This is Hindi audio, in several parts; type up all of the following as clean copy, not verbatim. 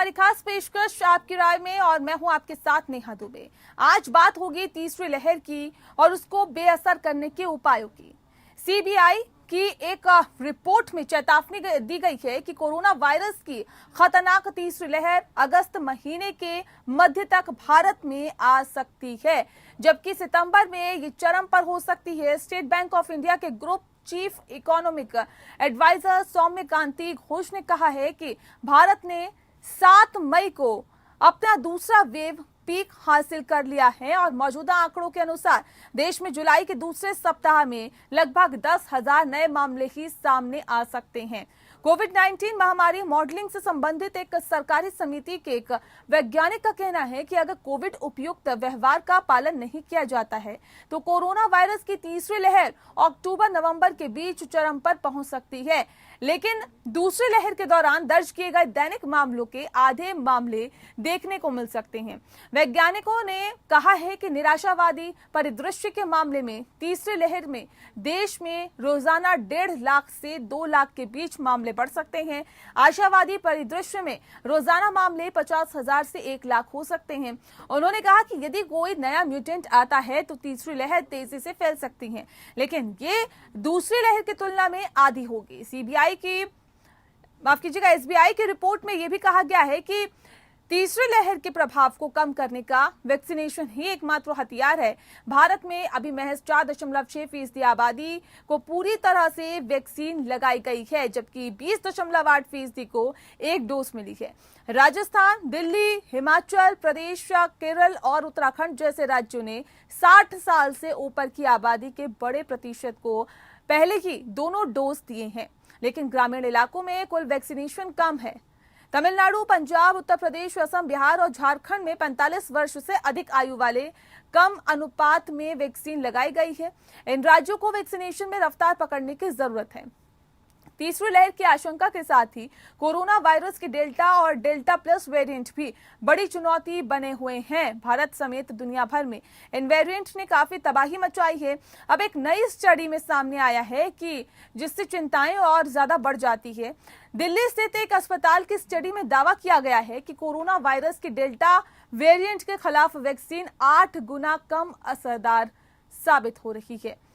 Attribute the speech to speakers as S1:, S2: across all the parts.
S1: हमारी खास पेशकश आपकी राय में और मैं हूं आपके साथ नेहा दुबे। आज बात होगी तीसरी लहर की और उसको बेअसर करने के उपायों की। सीबीआई की एक रिपोर्ट में चेतावनी दी गई है कि कोरोना वायरस की खतरनाक तीसरी लहर अगस्त महीने के मध्य तक भारत में आ सकती है, जबकि सितंबर में ये चरम पर हो सकती है। स्टेट बैंक ऑफ इंडिया के ग्रुप चीफ इकोनॉमिक एडवाइजर सौम्य कांति घोष ने कहा है कि भारत ने 7 मई को अपना दूसरा वेव पीक हासिल कर लिया है और मौजूदा आंकड़ों के अनुसार देश में जुलाई के दूसरे सप्ताह में लगभग 10,000 नए मामले ही सामने आ सकते हैं। कोविड-19 महामारी मॉडलिंग से संबंधित एक सरकारी समिति के एक वैज्ञानिक का कहना है कि अगर कोविड उपयुक्त व्यवहार का पालन नहीं किया जाता है तो कोरोना वायरस की तीसरी लहर अक्टूबर-नवंबर के बीच चरम पर पहुंच सकती है, लेकिन दूसरी लहर के दौरान दर्ज किए गए दैनिक मामलों के आधे मामले देखने को मिल सकते हैं। वैज्ञानिकों ने कहा है कि निराशावादी परिदृश्य के मामले में तीसरी लहर में देश में रोजाना 1.5 लाख से 2 लाख के बीच मामले बढ़ सकते हैं। आशावादी परिदृश्य में रोजाना मामले 50,000 से 1 लाख हो सकते हैं। उन्होंने कहा कि यदि कोई नया म्यूटेंट आता है तो तीसरी लहर तेजी से फैल सकती है, लेकिन ये दूसरी लहर की तुलना में आधी होगी। एसबीआई की रिपोर्ट में यह भी कहा गया है कि तीसरी लहर के प्रभाव को कम करने का वैक्सीनेशन ही एकमात्र हथियार है। भारत में अभी महज 4.6% आबादी को पूरी तरह से वैक्सीन लगाई गई है, जबकि 20.8% को एक डोज मिली है। राजस्थान, दिल्ली, हिमाचल प्रदेश, केरल और उत्तराखंड जैसे राज्यों ने 60 साल से ऊपर की आबादी के बड़े प्रतिशत को पहले ही दोनों डोज दिए हैं, लेकिन ग्रामीण इलाकों में कुल वैक्सीनेशन कम है। तमिलनाडु, पंजाब, उत्तर प्रदेश, असम, बिहार और झारखंड में 45 वर्ष से अधिक आयु वाले कम अनुपात में वैक्सीन लगाई गई है। इन राज्यों को वैक्सीनेशन में रफ्तार पकड़ने की जरूरत है। तीसरी लहर की आशंका के साथ ही कोरोना वायरस के डेल्टा और डेल्टा प्लस वेरिएंट भी बड़ी चुनौती बने हुए हैं। भारत समेत दुनिया भर में इन वेरिएंट ने काफी तबाही मचाई है। अब एक नई स्टडी में सामने आया है कि जिससे चिंताएं और ज्यादा बढ़ जाती है। दिल्ली स्थित एक अस्पताल की स्टडी में दावा किया गया है कि कोरोना वायरस के डेल्टा वेरिएंट के खिलाफ वैक्सीन 8 गुना कम असरदार साबित हो रही है।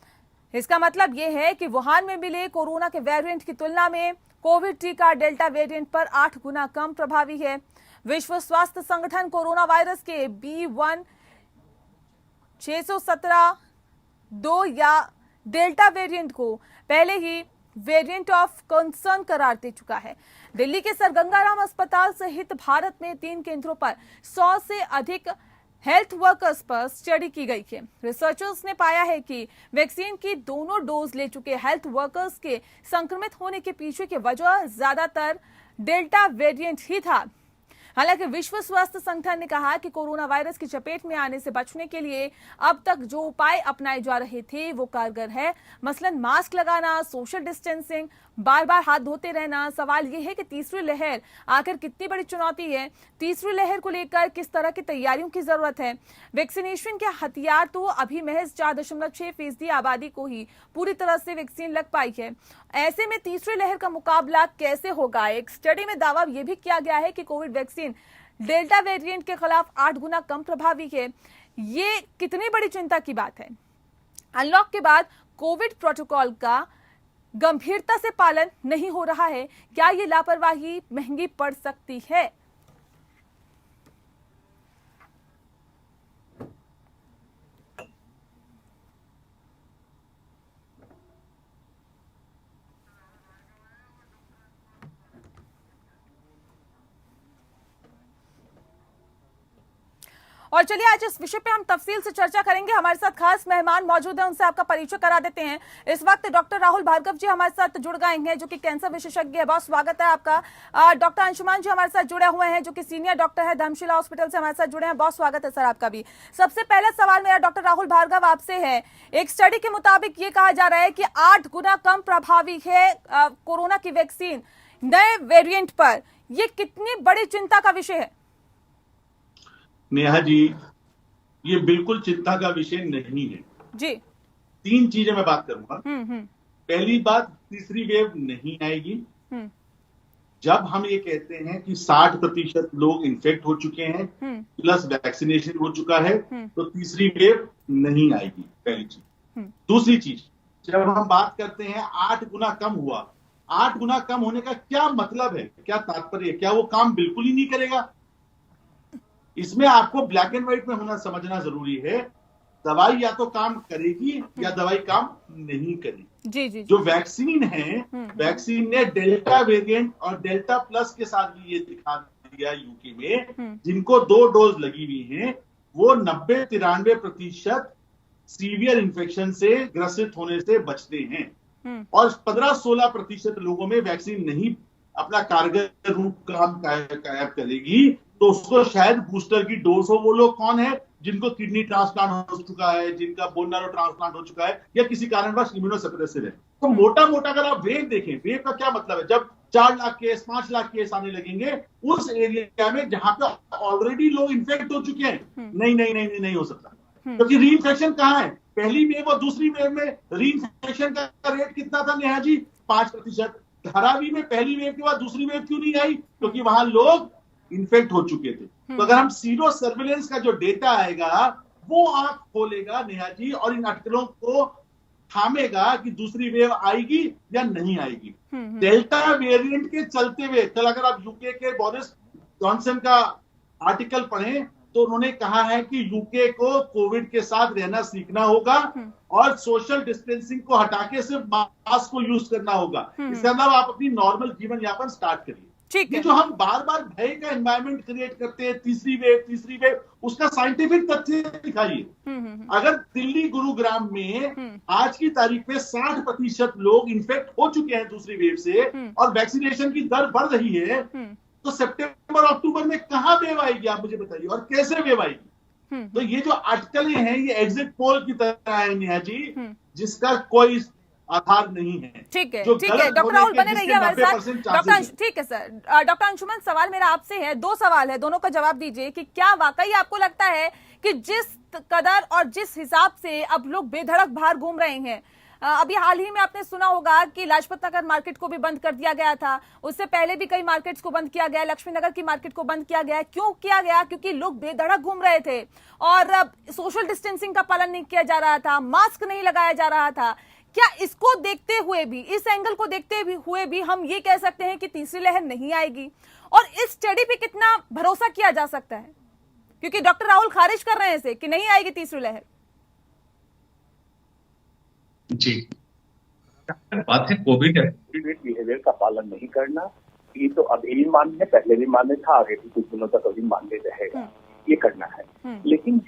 S1: इसका मतलब यह है कि वुहान में मिले कोरोना के वेरिएंट की तुलना में कोविड टीका डेल्टा वेरिएंट पर 8 गुना कम प्रभावी है। विश्व स्वास्थ्य संगठन कोरोना वायरस के B1.617.2 या डेल्टा वेरिएंट को पहले ही वेरिएंट ऑफ कंसर्न करार दे चुका है। दिल्ली के सर गंगाराम अस्पताल सहित भारत में 3 केंद्रों पर 100 से अधिक हेल्थ वर्कर्स पर स्टडी की गई है। रिसर्चर्स ने पाया है कि वैक्सीन की दोनों डोज ले चुके हेल्थ वर्कर्स के संक्रमित होने के पीछे की वजह ज्यादातर डेल्टा वेरिएंट ही था। हालांकि विश्व स्वास्थ्य संगठन ने कहा कि कोरोना वायरस की चपेट में आने से बचने के लिए अब तक जो उपाय अपनाए जा रहे थे वो कारगर है। मसलन मास्क लगाना, सोशल डिस्टेंसिंग, बार बार हाथ धोते रहना। सवाल ये है कि तीसरी लहर आखिर कितनी बड़ी चुनौती है, तीसरी लहर को लेकर किस तरह की तैयारियों की जरूरत है। वैक्सीनेशन के हथियार तो अभी महज 4.6% आबादी को ही पूरी तरह से वैक्सीन लग पाई है। ऐसे में तीसरी लहर का मुकाबला कैसे होगा? एक स्टडी में दावा यह भी किया गया है कि कोविड वैक्सीन डेल्टा वेरिएंट के खिलाफ 8 गुना कम प्रभावी है। ये कितनी बड़ी चिंता की बात है। अनलॉक के बाद कोविड प्रोटोकॉल का गंभीरता से पालन नहीं हो रहा है। क्या ये लापरवाही महंगी पड़ सकती है? और चलिए आज इस विषय पे हम तफसील से चर्चा करेंगे। हमारे साथ खास मेहमान मौजूद हैं, उनसे आपका परिचय करा देते हैं। इस वक्त डॉक्टर राहुल भार्गव जी हमारे साथ जुड़ गए हैं, जो कि कैंसर विशेषज्ञ है। बहुत स्वागत है आपका। डॉक्टर अंशुमान जी हमारे साथ जुड़े हुए हैं, जो कि सीनियर डॉक्टर है, धर्मशिला हॉस्पिटल से हमारे साथ जुड़े हैं। बहुत स्वागत है सर आपका भी। सबसे पहला सवाल मेरा डॉक्टर राहुल भार्गव आपसे है। एक स्टडी के मुताबिक ये कहा जा रहा है कि 8 गुना कम प्रभावी है कोरोना की वैक्सीन नए वेरिएंट पर। ये कितनी बड़ी चिंता का विषय है?
S2: नेहा जी, ये बिल्कुल चिंता का विषय नहीं है
S1: जी।
S2: 3 चीजें मैं बात करूंगा। पहली बात, तीसरी वेव नहीं आएगी। जब हम ये कहते हैं कि 60% लोग इन्फेक्ट हो चुके हैं प्लस वैक्सीनेशन हो चुका है, तो तीसरी वेव नहीं आएगी, पहली चीज। दूसरी चीज, जब हम बात करते हैं 8 गुना कम हुआ, 8 गुना कम होने का क्या मतलब है, क्या तात्पर्य है? क्या वो काम बिल्कुल ही नहीं करेगा? इसमें आपको ब्लैक एंड व्हाइट में होना समझना जरूरी है। दवाई या तो काम करेगी या दवाई काम नहीं करेगी।
S1: जी।
S2: जो वैक्सीन है, वैक्सीन ने डेल्टा वेरिएंट और डेल्टा प्लस के साथ भी ये दिखा दिया यूके में, जिनको 2 डोज लगी हुई हैं, वो 90-93% सीवियर इन्फेक्शन से ग्रसित होने से बचते हैं और 15-16% लोगों में वैक्सीन नहीं अपना कारगर रूप काम कायम करेगी, तो उसको शायद बूस्टर की डोज हो। वो लोग कौन है? जिनको किडनी ट्रांसप्लांट हो चुका है, जिनका बोन मैरो ट्रांसप्लांट हो चुका है, या किसी कारणवश इम्यूनोसप्रेसिव है। तो मोटा मोटा अगर आप वेव देखें, वेव का क्या मतलब है? जब 4 लाख केस, 5 लाख केस आने लगेंगे उस एरिया में जहां पे ऑलरेडी लोग इन्फेक्ट हो चुके हैं, नहीं हो सकता। क्योंकि रीइंफेक्शन कहां है? पहली वेव और दूसरी वेव में रीइंफेक्शन का रेट कितना था नेहा जी? 5%। धारावी में पहली वेव के बाद दूसरी वेव क्यों नहीं आई? क्योंकि वहां लोग इन्फेक्ट हो चुके थे। तो अगर हम सीरो सर्विलेंस का जो डेटा आएगा वो आंख खोलेगा नेहा जी, और इन अटकलों को थामेगा कि दूसरी वेव आएगी या नहीं आएगी। डेल्टा वेरिएंट के चलते हुए कल अगर आप यूके के बोरिस जॉनसन का आर्टिकल पढ़ें तो उन्होंने कहा है कि यूके को कोविड के साथ रहना सीखना होगा और सोशल डिस्टेंसिंग को हटा के सिर्फ मास्क को यूज करना होगा। इसके अलावा आप अपनी नॉर्मल जीवन यापन स्टार्ट करिए। ये जो हम बार बार भय का एनवायरनमेंट क्रिएट करते हैं, तीसरी वेव, उसका साइंटिफिक तथ्य दिखाइए। अगर दिल्ली गुरुग्राम में आज की तारीख में 60% लोग इन्फेक्ट हो चुके हैं दूसरी वेव से और वैक्सीनेशन की दर बढ़ रही है, तो सितंबर अक्टूबर में कहां वेव आएगी आप मुझे बताइए, और कैसे वेव आएगी? तो ये जो अटकलें हैं ये एग्जिट पोल की तरह है नेहा जी, जिसका कोई आधार नहीं है।
S1: ठीक है डॉक्टर राहुल बने रहिए हमारे साथ। ठीक है सर। डॉक्टर अंशुमन, सवाल मेरा आपसे है, 2 सवाल है, दोनों का जवाब दीजिए कि क्या वाकई आपको लगता है कि जिस कदर और जिस हिसाब से अब लोग बेधड़क बाहर घूम रहे हैं, अभी हाल ही में आपने सुना होगा कि लाजपत नगर मार्केट को भी बंद कर दिया गया था, उससे पहले भी कई मार्केट्स को बंद किया गया, लक्ष्मी नगर की मार्केट को बंद किया गया। क्यों किया गया? क्योंकि लोग बेधड़क घूम रहे थे और सोशल डिस्टेंसिंग का पालन नहीं किया जा रहा था, मास्क नहीं लगाया जा रहा था। क्या इसको देखते हुए भी, इस एंगल को देखते हुए भी हम ये कह सकते हैं कि तीसरी लहर नहीं आएगी? और इस स्टडी पे कितना भरोसा किया जा सकता है? क्योंकि डॉक्टर राहुल खारिज कर रहे हैं इसे कि नहीं आएगी तीसरी लहर।
S3: जी, बात है कोविड बिहेवियर का पालन नहीं करना, ये तो अभी भी मान्य है, पहले भी मान्य था, आगे भी कुछ दिनों तक अभी मान्य रहेगा, ये करना है। लेकिन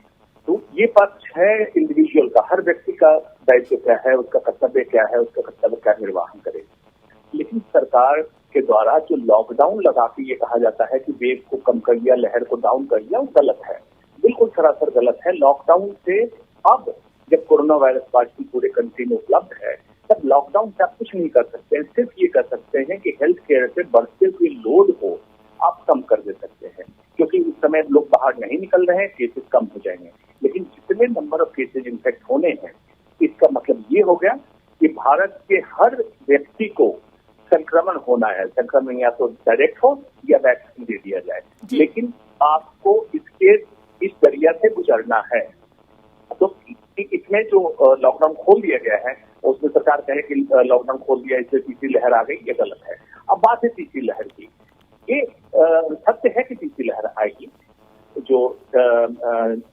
S3: तो ये पक्ष है इंडिविजुअल का, हर व्यक्ति का दायित्व क्या है, उसका कर्तव्य क्या है, उसका कर्तव्य क्या निर्वाहन करे। लेकिन सरकार के द्वारा जो लॉकडाउन लगा के ये कहा जाता है कि वेव को कम कर दिया, लहर को डाउन कर दिया, वो गलत है, बिल्कुल सरासर गलत है। लॉकडाउन से अब जब कोरोना वायरस वैक्सीन पूरे कंट्री में उपलब्ध है, तब लॉकडाउन से आप कुछ नहीं कर सकते हैं, सिर्फ ये कर सकते हैं कि हेल्थ केयर पे बढ़ते हुए लोड को आप कम कर दे सकते हैं, क्योंकि उस समय लोग बाहर नहीं निकल रहे हैं, केसेस कम हो जाएंगे। लेकिन जितने नंबर ऑफ केसेज इन्फेक्ट होने हैं, इसका मतलब ये हो गया कि भारत के हर व्यक्ति को संक्रमण होना है। संक्रमण या तो डायरेक्ट हो या वैक्सीन दे दिया जाए, लेकिन आपको इसके इस दरिया से गुजरना है। तो इसमें जो लॉकडाउन खोल दिया गया है, उसमें सरकार कहे कि लॉकडाउन खोल दिया इससे तीसरी लहर आ गई, ये गलत है। अब बात है तीसरी लहर की, ये सत्य है कि तीसरी लहर आएगी। जो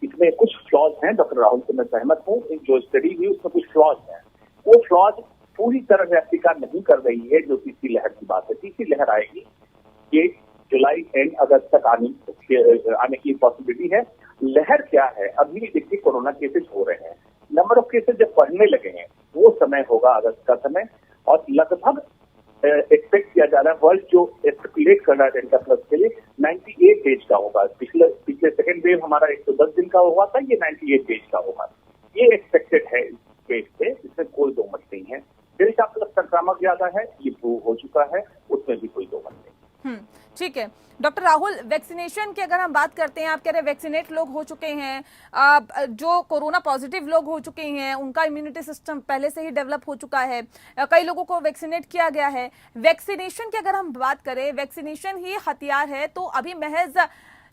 S3: इसमें कुछ फ्लॉज हैं, डॉक्टर राहुल से मैं सहमत हूँ, जो स्टडी हुई उसमें कुछ फ्लॉज हैं, वो फ्लॉज पूरी तरह रेप्लिका नहीं कर रही है जो तीसरी लहर की बात है। तीसरी लहर आएगी, ये जुलाई एंड अगस्त तक आने की पॉसिबिलिटी है। लहर क्या है? अभी देखिए कोरोना केसेस हो रहे हैं, नंबर ऑफ केसेस जब बढ़ने लगे हैं, वो समय होगा अगस्त का समय, और लगभग एक्सपेक्ट किया जा रहा है, वर्ल्ड जो स्पेकुलेट कर रहा है डेल्टा प्लस के लिए 98 डेज का होगा। पिछले सेकेंड वेव हमारा 110 दिन का हुआ था, ये 98 डेज का होगा, ये एक्सपेक्टेड है इस वेव से, इसमें कोई दो मत नहीं है। डेल्टा प्लस संक्रामक ज्यादा है, ये प्रूव हो चुका है, उसमें भी कोई दो मत नहीं।
S1: ठीक है डॉक्टर राहुल, वैक्सीनेशन की अगर हम बात करते हैं, आप कह रहे हैं वैक्सीनेट लोग हो चुके हैं, जो कोरोना पॉजिटिव लोग हो चुके हैं उनका इम्यूनिटी सिस्टम पहले से ही डेवलप हो चुका है, कई लोगों को वैक्सीनेट किया गया है। वैक्सीनेशन की अगर हम बात करें, वैक्सीनेशन ही हथियार है, तो अभी महज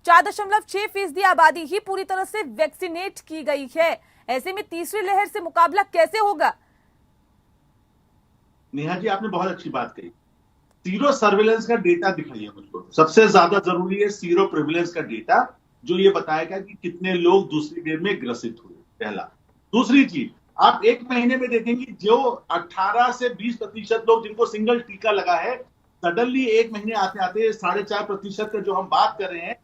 S1: 4.6% आबादी ही पूरी तरह से वैक्सीनेट की गई है। ऐसे में तीसरी लहर से मुकाबला कैसे होगा?
S2: नेहा जी, आपने बहुत अच्छी बात कही। सीरो सर्विलेंस का डेटा दिखाइए मुझको। सबसे ज्यादा जरूरी है सीरो प्रिविलेंस का डेटा, जो ये बताएगा कि कितने लोग दूसरी वेव में ग्रसित हुए, पहला। दूसरी चीज, आप एक महीने में देखेंगे जो 18 से 20% लोग जिनको सिंगल टीका लगा है, सडनली एक महीने आते आते 4.5% का जो हम बात कर रहे हैं,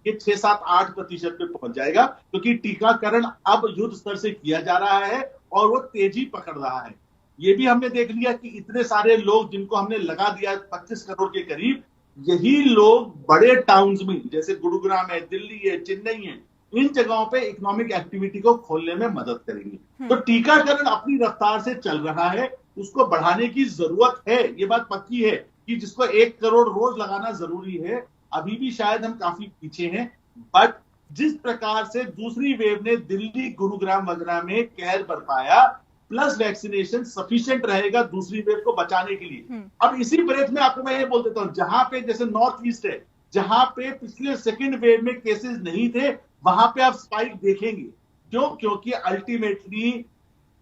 S2: ये 6-7-8% पे पहुंच जाएगा, क्योंकि टीकाकरण अब युद्ध स्तर से किया जा रहा है और वो तेजी पकड़ रहा है। ये भी हमने देख लिया कि इतने सारे लोग जिनको हमने लगा दिया 25 करोड़ के करीब, यही लोग बड़े टाउन्स में जैसे गुरुग्राम है, दिल्ली है, चेन्नई है, इन जगहों पे इकोनॉमिक एक्टिविटी को खोलने में मदद करेंगे। तो टीकाकरण अपनी रफ्तार से चल रहा है, उसको बढ़ाने की जरूरत है। ये बात पक्की है कि जिसको 1 करोड़ रोज लगाना जरूरी है। अभी भी शायद हम काफी पीछे हैं, बट जिस प्रकार से दूसरी वेव ने दिल्ली, गुरुग्राम वगैरह में कहर बरपाया, प्लस वैक्सीनेशन सफिशिएंट रहेगा दूसरी वेव को बचाने के लिए। अब इसी ब्रेथ में आपको मैं ये बोल देता हूं, जहां पे जैसे नॉर्थ ईस्ट है, जहां पे पिछले सेकेंड वेव में केसेस नहीं थे, वहां पे आप स्पाइक देखेंगे। क्यों? क्योंकि अल्टीमेटली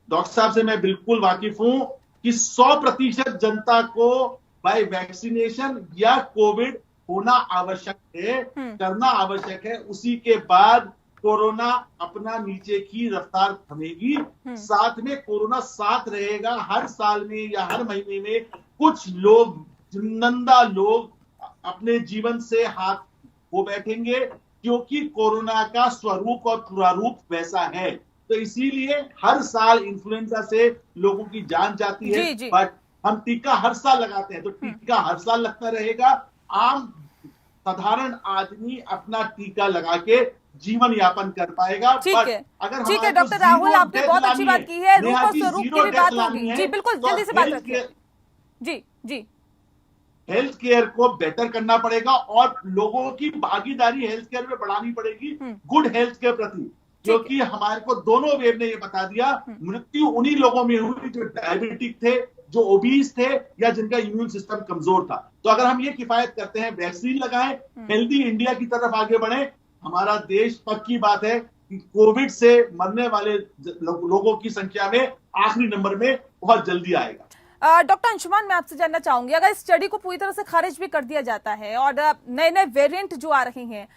S2: डॉक्टर साहब से मैं बिल्कुल वाकिफ हूं कि 100% जनता को बाय वैक्सीनेशन या कोविड होना आवश्यक है, करना आवश्यक है। उसी के बाद कोरोना अपना नीचे की रफ्तार थमेगी। साथ में कोरोना साथ रहेगा। हर साल में या हर महीने में कुछ लोग, जिंदा लोग, अपने जीवन से हाथ धो बैठेंगे, क्योंकि कोरोना का स्वरूप और प्रारूप वैसा है। तो इसीलिए हर साल इन्फ्लुएंजा से लोगों की जान जाती है, बट हम टीका हर साल लगाते हैं, तो टीका हर साल लगता रहेगा। आम साधारण आदमी अपना टीका लगा के जीवन यापन कर पाएगा।
S1: ठीक है,
S2: अगर
S1: ठीक है डॉक्टर राहुल, आपने बहुत अच्छी बात की है। रूप और स्वरूप की भी बात होगी। जी बिल्कुल, जल्दी से बात रखिए। जी
S2: हेल्थ केयर को बेटर करना पड़ेगा और लोगों की भागीदारी हेल्थ केयर में बढ़ानी पड़ेगी, गुड हेल्थ के प्रति। क्योंकि हमारे को दोनों वेव ने ये बता दिया, मृत्यु उन्हीं लोगों में हुई जो डायबिटिक थे, जो ओबीस थे, या जिनका इम्यून सिस्टम कमजोर था। तो अगर हम ये किफायत करते हैं, वैक्सीन लगाएं, हेल्दी इंडिया की तरफ आगे बढ़े, हमारा देश, पक्की बात है कि कोविड से मरने वाले लोगों की संख्या में आखिरी नंबर में बहुत जल्दी आएगा।
S1: डॉक्टर अंशुमान, मैं आपसे जानना चाहूंगी, अगर इस स्टडी को पूरी तरह से खारिज भी कर दिया जाता है और नए नए वेरिएंट जो आ रहे हैं,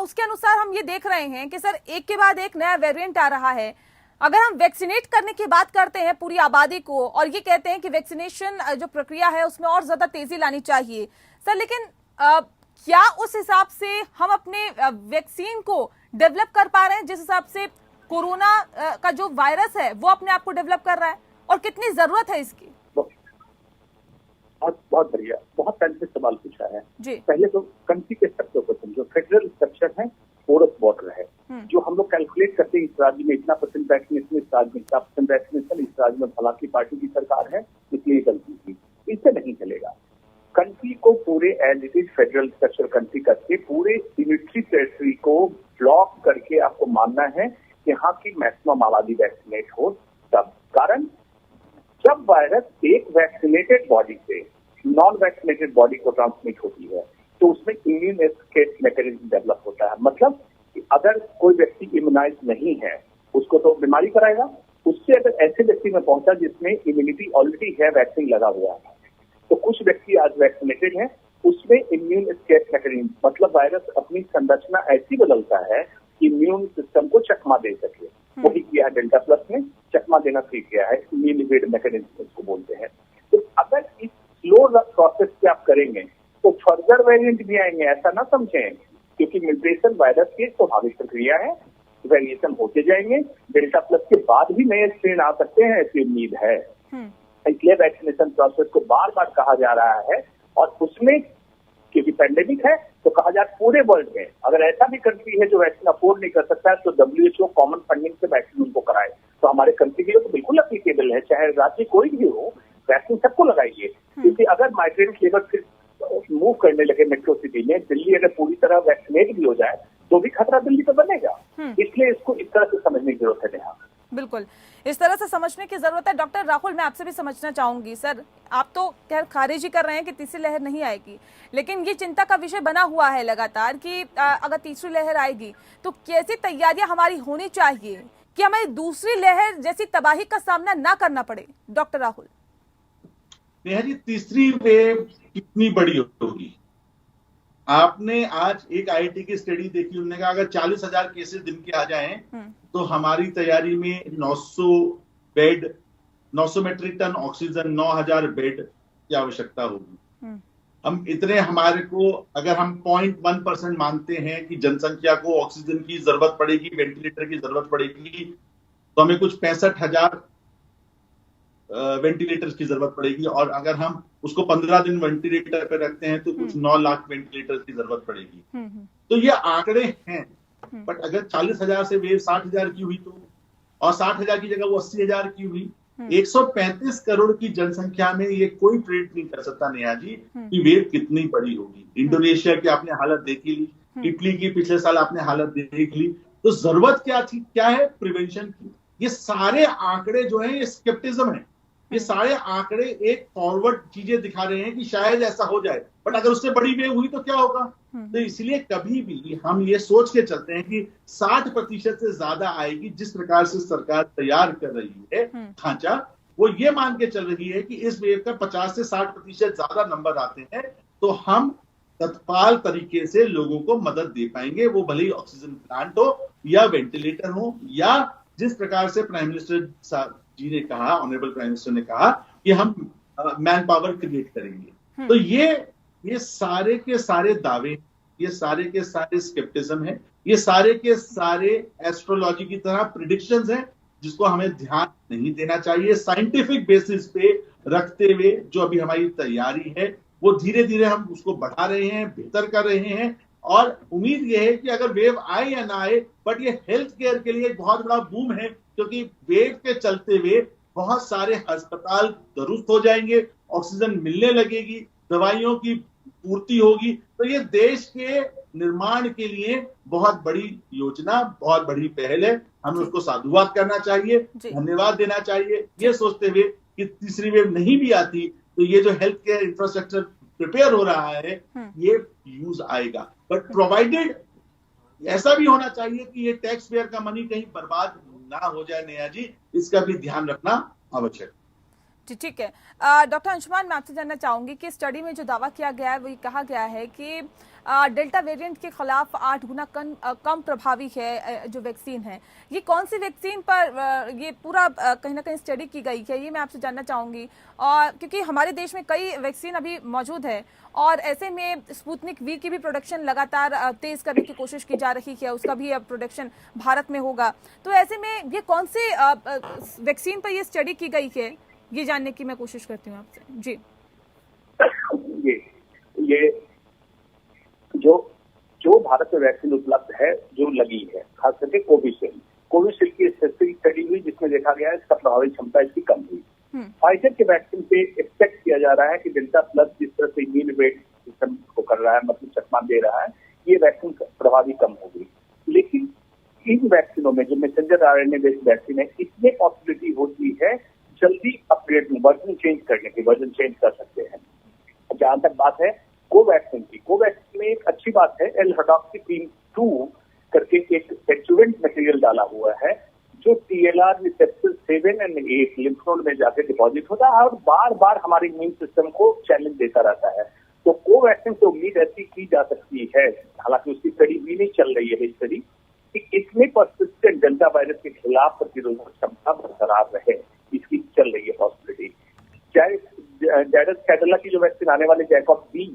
S1: उसके अनुसार हम ये देख रहे हैं कि सर एक के बाद एक नया वेरिएंट आ रहा है। अगर हम वैक्सीनेट करने की बात करते हैं पूरी आबादी को और ये कहते हैं कि वैक्सीनेशन जो प्रक्रिया है उसमें और ज्यादा तेजी लानी चाहिए सर, लेकिन क्या उस हिसाब से हम अपने वैक्सीन को डेवलप कर पा रहे हैं जिस हिसाब से कोरोना का जो वायरस है वो अपने आप को डेवलप कर रहा है, और कितनी जरूरत है इसकी?
S3: बहुत बढ़िया, बहुत पहले से सवाल पूछा है
S1: जी।
S3: पहले तो कंट्री के स्ट्रक्चर को समझो। फेडरल स्ट्रक्चर है, पोरस बॉर्डर है, जो हम लोग कैलकुलेट करते हैं इस राज्य में इतना % वैक्सीनेशन, इस राज्य में इतना % वैक्सीनेशन, इस राज्य में फला की पार्टी की सरकार है, इसलिए गलती की, इससे नहीं चलेगा। कंट्री को पूरे as it is federal structure country करके पूरे यूनिटरी टेरिटरी को ब्लॉक करके आपको मानना है कि यहाँ की मैक्सिमम आबादी वैक्सीनेट हो तब। कारण जब वायरस एक वैक्सीनेटेड बॉडी से नॉन वैक्सीनेटेड बॉडी को ट्रांसमिट होती है तो उसमें इम्यून एस्केप मैकेनिज्म डेवलप होता है। मतलब कि अगर कोई व्यक्ति इम्यूनाइज नहीं है उसको तो बीमारी कराएगा, उससे अगर ऐसे व्यक्ति में पहुंचा जिसमें इम्यूनिटी ऑलरेडी है, वैक्सीन लगा हुआ है, तो कुछ व्यक्ति आज वैक्सीनेटेड है, उसमें इम्यून एस्केप मैकेनिज्म मतलब वायरस अपनी संरचना ऐसी बदलता है कि इम्यून सिस्टम को चकमा दे सके। वही किया है डेल्टा प्लस में, चकमा देना सीख गया है, इम्यून इवेड मैकेनिज्म इसको बोलते हैं। तो अगर इस स्लो प्रोसेस से आप करेंगे तो फर्दर वेरिएंट भी आएंगे, ऐसा ना समझें, क्योंकि म्यूटेशन वायरस की स्वाभाविक प्रक्रिया है, वेरिएशन होते जाएंगे। डेल्टा प्लस के बाद भी नए स्ट्रेन आ सकते हैं, ऐसी उम्मीद है। इसलिए वैक्सीनेशन प्रोसेस को बार बार कहा जा रहा है, और उसमें क्योंकि पैंडेमिक है तो कहा जा रहा है पूरे वर्ल्ड में अगर ऐसा भी कंट्री है जो वैक्सीन अफोर्ड नहीं कर सकता है तो WHO कॉमन फंडिंग से वैक्सीन उनको कराए। तो हमारे कंट्री के लिए तो बिल्कुल एप्लीकेबल है, चाहे राज्य कोई भी हो, वैक्सीन सबको लगाइए। क्योंकि अगर माइग्रेंट लेबर फिर मूव करने लगे मेट्रो सिटी में, दिल्ली अगर पूरी तरह वैक्सीनेट भी हो जाए तो भी खतरा दिल्ली पर बनेगा। इसलिए इसको इस तरह से समझने की जरूरत है। नेहा,
S1: बिल्कुल इस तरह से समझने की जरूरत है। डॉक्टर राहुल, मैं आपसे भी समझना चाहूंगी। सर, आप तो खैर खारिज ही कर रहे हैं कि तीसरी लहर नहीं आएगी, लेकिन ये चिंता का विषय बना हुआ है लगातार कि अगर तीसरी लहर आएगी तो कैसी तैयारियां हमारी होनी चाहिए कि हमें दूसरी लहर जैसी तबाही का सामना ना करना पड़े। डॉक्टर राहुल,
S2: नेहा जी, तीसरी वेव कितनी बड़ी होगी? आपने आज एक आईआईटी की स्टडी देखी, उन्होंने कहा अगर 40,000 केसेस दिन के आ जाएं तो हमारी तैयारी में 900 bed, 900 metric ton oxygen, 9,000 bed की आवश्यकता होगी। हम इतने, हमारे को अगर हम 0.1% मानते हैं कि जनसंख्या को ऑक्सीजन की जरूरत पड़ेगी, वेंटिलेटर की जरूरत पड़ेगी, तो हमें कुछ 65,000 वेंटिलेटर्स की जरूरत पड़ेगी। और अगर हम उसको 15 दिन वेंटिलेटर पर रखते हैं तो कुछ 9 लाख वेंटिलेटर्स की जरूरत पड़ेगी। तो ये आंकड़े हैं, बट अगर 40,000 से वेव 60,000 की हुई तो, और 60,000 की जगह वो 80,000 की हुई, 135 करोड़ की जनसंख्या में ये कोई प्रेडिक्ट नहीं कर सकता नेहा जी कि वेव कितनी बड़ी होगी। इंडोनेशिया की आपने हालत देखी ली, इटली की पिछले साल आपने हालत देख ली। तो जरूरत क्या थी, क्या है? प्रिवेंशन की। ये सारे आंकड़े जो है ये स्केप्टिज्म है, ये सारे आंकड़े एक फॉरवर्ड चीजें दिखा रहे हैं कि शायद ऐसा हो जाए, बट अगर उससे बड़ी वेव हुई तो क्या होगा? तो इसलिए कभी भी हम ये सोच के चलते हैं कि 60% से ज्यादा आएगी, जिस प्रकार से सरकार तैयार कर रही है ढांचा, वो ये मान के चल रही है कि इस वेव का 50 से 60% ज्यादा नंबर आते हैं तो हम तत्काल तरीके से लोगों को मदद दे पाएंगे, वो भले ही ऑक्सीजन प्लांट हो या वेंटिलेटर हो, या जिस प्रकार से प्राइम मिनिस्टर जी ने कहा, ऑनरेबल प्राइम मिनिस्टर ने कहा कि हम मैन पावर क्रिएट करेंगे। तो ये सारे के सारे दावे, ये सारे के सारे स्केप्टिज्म है, ये सारे के सारे एस्ट्रोलॉजी की तरह प्रिडिक्शंस हैं, जिसको हमें ध्यान नहीं देना चाहिए। साइंटिफिक बेसिस पे रखते हुए जो अभी हमारी तैयारी है वो धीरे धीरे हम उसको बढ़ा रहे हैं, बेहतर कर रहे हैं। और उम्मीद ये है कि अगर वेव आए या ना आए, बट ये हेल्थ केयर के लिए एक बहुत बड़ा बूम है, क्योंकि वेव के चलते हुए बहुत सारे अस्पताल दुरुस्त हो जाएंगे, ऑक्सीजन मिलने लगेगी, दवाइयों की पूर्ति होगी। तो ये देश के निर्माण के लिए बहुत बड़ी योजना, बहुत बड़ी पहल है। हमें उसको साधुवाद करना चाहिए, धन्यवाद देना चाहिए, ये सोचते हुए कि तीसरी वेव नहीं भी आती तो ये जो हेल्थ केयर इंफ्रास्ट्रक्चर प्रिपेयर हो रहा है ये यूज आएगा। बट प्रोवाइडेड ऐसा भी होना चाहिए कि ये टैक्स पेयर का मनी कहीं बर्बाद ना हो जाए नेहा जी, इसका भी ध्यान रखना आवश्यक।
S1: जी ठीक है। डॉक्टर अंशुमान, मैं आपसे जानना चाहूंगी कि स्टडी में जो दावा किया गया है वो कहा गया है कि डेल्टा वेरिएंट के खिलाफ 8 गुना कम प्रभावी है जो वैक्सीन है। ये कौन सी वैक्सीन पर ये पूरा कहीं ना कहीं स्टडी की गई है, ये मैं आपसे जानना चाहूंगी। और क्योंकि हमारे देश में कई वैक्सीन अभी मौजूद है और ऐसे में स्पुतनिक वी की भी प्रोडक्शन लगातार तेज करने की कोशिश की जा रही है, उसका भी अब प्रोडक्शन भारत में होगा। तो ऐसे में ये कौन सी वैक्सीन पर ये स्टडी की गई है, ये जानने की मैं कोशिश करती हूँ आपसे। जी,
S3: ये जो भारत में वैक्सीन उपलब्ध है, जो लगी है, खास करके कोविशील्ड की स्टडी हुई जिसमें देखा गया है इसका प्रभावी क्षमता इसकी कम हुई। फाइजर के वैक्सीन पे एक्सपेक्ट किया जा रहा है कि डेल्टा प्लस जिस तरह से इम्यूनिवेट सिस्टम को कर रहा है, मतलब चकमा दे रहा है, ये वैक्सीन प्रभावी कम होगी। लेकिन इन वैक्सीनों में जो मैसेंजर आरएनए बेस्ड वैक्सीन है, इसमें पॉसिबिलिटी होती है जल्दी अपग्रेड में वर्जन चेंज करने की, वर्जन चेंज कर सकते हैं। जहां तक बात है कोवैक्सीन की, कोवैक्सीन में एक अच्छी बात है, L-hydroxychloroquine 2 करके एक एडजुवेंट मटेरियल डाला हुआ है जो TLR रिसेप्टर 7 और 8 लिम्फ नोड में जाके डिपॉजिट होता है और बार बार हमारे इम्यून सिस्टम को चैलेंज देता रहता है। तो कोवैक्सीन से उम्मीद ऐसी की जा सकती है, हालांकि उसकी स्टडी भी नहीं चल रही है स्टडी, कि इसमें परसिस्टेंट डेल्टा वायरस के खिलाफ प्रतिरोधक क्षमता बरकरार रहे, इसकी चल रही है पॉसिबिलिटी। जायडस कैडिला की जो वैक्सीन आने वाले जैकब बी,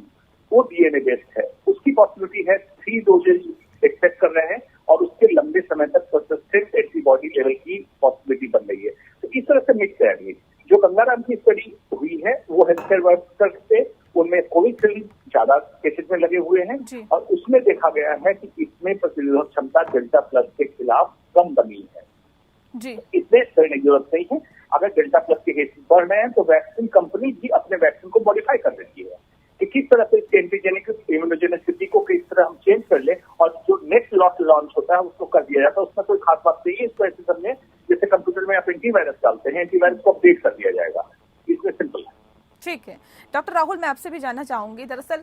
S3: वो डीएनए बेस्ड है, उसकी पॉसिबिलिटी है 3 डोजेज एक्सपेक्ट कर रहे हैं और उसके लंबे समय तक परसिस्टेंट एंटीबॉडी लेवल की पॉसिबिलिटी बन रही है। तो इस तरह से मिक्स है। जो गंगाराम की स्टडी हुई है वो हेल्थ केयर वर्कर्स से, उनमें कोविशील्ड ज्यादा केसेस में लगे हुए हैं और उसमें देखा गया है कि इसमें प्रतिरोधक क्षमता डेल्टा प्लस के खिलाफ कम बनी है जी। इसमें डरने की जरूरत नहीं है। अगर डेल्टा प्लस के केसेस बढ़ रहे हैं तो वैक्सीन कंपनी भी अपने वैक्सीन को मॉडिफाई कर देती है। कि किस तरह से इसके एंटीजेनिक इम्यूनोजेनिसिटी को किस तरह हम चेंज कर ले और जो नेक्स्ट लॉट लॉन्च होता है उसको कर दिया जाता है। उसमें कोई खास बात नहीं है। इसको ऐसे सबने जैसे कंप्यूटर में आप एंटीवायरस डालते हैं, एंटीवायरस को अपडेट कर दिया जाएगा। इसमें सिंपल है।
S1: ठीक है डॉक्टर राहुल, मैं आपसे भी जानना चाहूंगी, दरअसल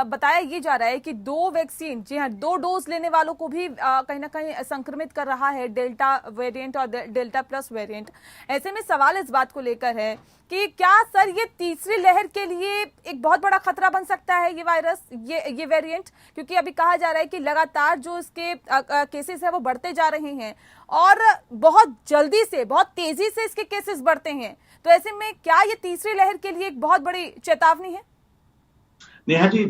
S1: बताया ये जा रहा है कि 2 वैक्सीन, जी हाँ 2 डोज लेने वालों को भी कहीं ना कहीं संक्रमित कर रहा है डेल्टा वेरिएंट और डेल्टा प्लस वेरिएंट। ऐसे में सवाल इस बात को लेकर है कि क्या सर ये तीसरी लहर के लिए एक बहुत बड़ा खतरा बन सकता है ये वायरस, ये वेरिएंट, क्योंकि अभी कहा जा रहा है कि लगातार जो इसके केसेस है वो बढ़ते जा रहे हैं और बहुत जल्दी से, बहुत तेजी से इसके केसेस बढ़ते हैं। तो ऐसे में क्या ये तीसरी लहर के लिए एक बहुत बड़ी चेतावनी है?
S2: नेहा जी,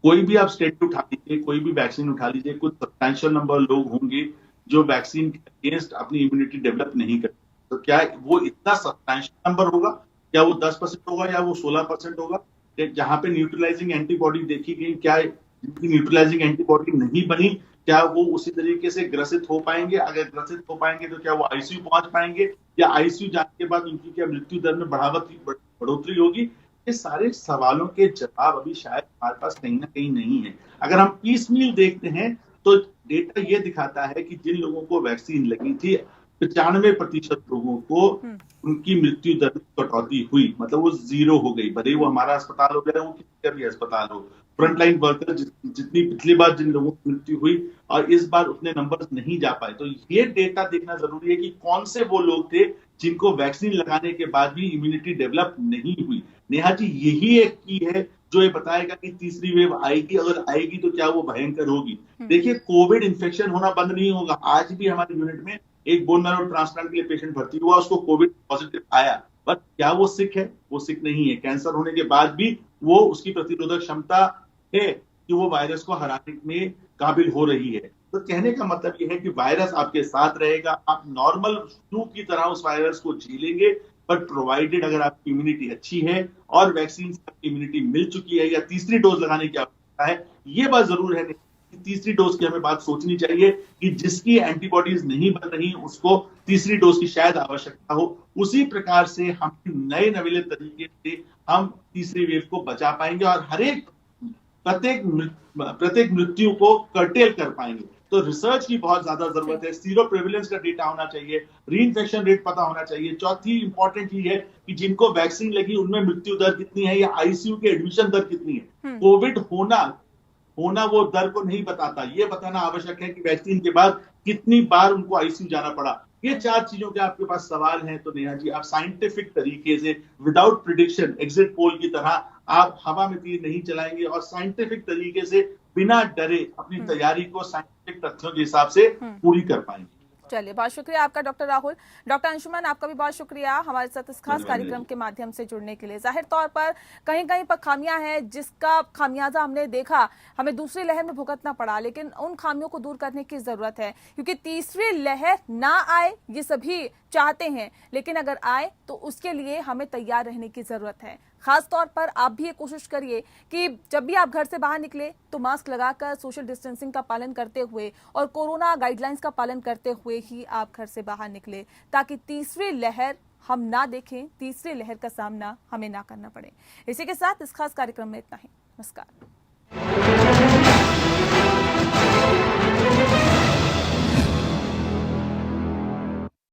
S2: कोई भी आप स्टेट उठा लीजिए, कोई भी वैक्सीन उठा लीजिए, कुछ सब्सटैंशियल नंबर लोग होंगे जो वैक्सीन के अगेंस्ट अपनी इम्यूनिटी डेवलप नहीं करते। तो क्या वो इतना सब्सटैंशियल नंबर होगा? क्या वो 10% होगा या वो 16% होगा? जहां पे न्यूट्रलाइजिंग एंटीबॉडी देखी गई, क्या जिनकी न्यूट्रलाइजिंग एंटीबॉडी नहीं बनी, क्या वो उसी तरीके से ग्रसित हो पाएंगे? अगर ग्रसित हो पाएंगे तो क्या वो आईसीयू पहुंच पाएंगे, या आईसीयू जाने के बाद उनकी क्या मृत्यु दर में बढ़ोतरी होगी? ये सारे सवालों के जवाब अभी शायद हमारे पास कहीं ना कहीं नहीं है। अगर हम पीसमील देखते हैं तो डेटा ये दिखाता है कि जिन लोगों को वैक्सीन लगी थी 95% लोगों को उनकी मृत्यु दर में कटौती हुई, मतलब वो 0 हो गई। भले वो हमारा अस्पताल हो गया, वो किसी का भी अस्पताल हो। फ्रंटलाइन वर्कर जितनी पिछली बार जिन लोगों की मृत्यु हुई और इस बार उतने नंबर्स नहीं जा पाए। तो ये डेटा देखना जरूरी है कि कौन से वो लोग थे जिनको वैक्सीन लगाने के बाद भी इम्यूनिटी डेवलप नहीं हुई। नेहा जी, यही एक की है जो ये बताएगा कि तीसरी वेव आएगी, अगर आएगी तो क्या वो भयंकर होगी। देखिए, कोविड इन्फेक्शन होना बंद नहीं होगा। आज भी हमारी यूनिट में एक बोन मैरो ट्रांसप्लांट के लिए पेशेंट भर्ती हुआ, उसको कोविड पॉजिटिव आया, पर क्या वो सिक है? वो सिक नहीं है। कैंसर होने के बाद भी वो उसकी प्रतिरोधक क्षमता है कि वो वायरस को हराने में काबिल हो रही है। तो कहने का मतलब ये है कि वायरस आपके साथ रहेगा, आप नॉर्मल फ्लू की तरह उस वायरस को झेलेंगे, बट प्रोवाइडेड अगर आपकी इम्यूनिटी अच्छी है और वैक्सीन से आपकी इम्यूनिटी मिल चुकी है या तीसरी डोज लगाने की आवश्यकता है। ये बात जरूर है कि तीसरी डोज की हमें बात सोचनी चाहिए कि जिसकी एंटीबॉडीज नहीं बन रही उसको तीसरी डोज की शायद आवश्यकता हो। उसी प्रकार से हम नए नवेले तरीके से हम तीसरी वेव को बचा पाएंगे और प्रत्येक मृत्यु को कर्टेल कर पाएंगे। तो रिसर्च की बहुत ज्यादा जरूरत है। सीरो प्रेविलेंस का डेटा होना चाहिए, रीइंफेक्शन रेट पता होना चाहिए। चौथी इंपॉर्टेंट चीज है कि जिनको वैक्सीन लगी उनमें मृत्यु दर कितनी है या आईसीयू के एडमिशन दर कितनी है। कोविड होना वो दर को नहीं बताता, ये बताना आवश्यक है कि वैक्सीन के बाद कितनी बार उनको आईसीयू जाना पड़ा। ये 4 चीजों के आपके पास सवाल हैं तो नेहा जी, आप साइंटिफिक तरीके से विदाउट प्रिडिक्शन एग्जिट पोल की तरह आप हवा में तीर नहीं चलाएंगे और साइंटिफिक तरीके से बिना डरे अपनी तैयारी को साइंटिफिक तथ्यों के हिसाब से पूरी कर पाएंगे।
S1: चलिए, बहुत शुक्रिया आपका डॉक्टर राहुल। डॉक्टर अंशुमन, आपका भी बहुत शुक्रिया हमारे साथ इस खास कार्यक्रम के माध्यम से जुड़ने के लिए। जाहिर तौर पर कहीं कहीं पर खामियां हैं जिसका खामियाजा हमने देखा, हमें दूसरी लहर में भुगतना पड़ा, लेकिन उन खामियों को दूर करने की जरूरत है क्योंकि तीसरी लहर ना आए ये सभी चाहते हैं, लेकिन अगर आए तो उसके लिए हमें तैयार रहने की जरूरत है। खास तौर पर आप भी ये कोशिश करिए कि जब भी आप घर से बाहर निकले तो मास्क लगाकर, सोशल डिस्टेंसिंग का पालन करते हुए और कोरोना गाइडलाइंस का पालन करते हुए ही आप घर से बाहर निकले, ताकि तीसरी लहर हम ना देखें, तीसरी लहर का सामना हमें ना करना पड़े। इसी के साथ इस खास कार्यक्रम में इतना ही। नमस्कार।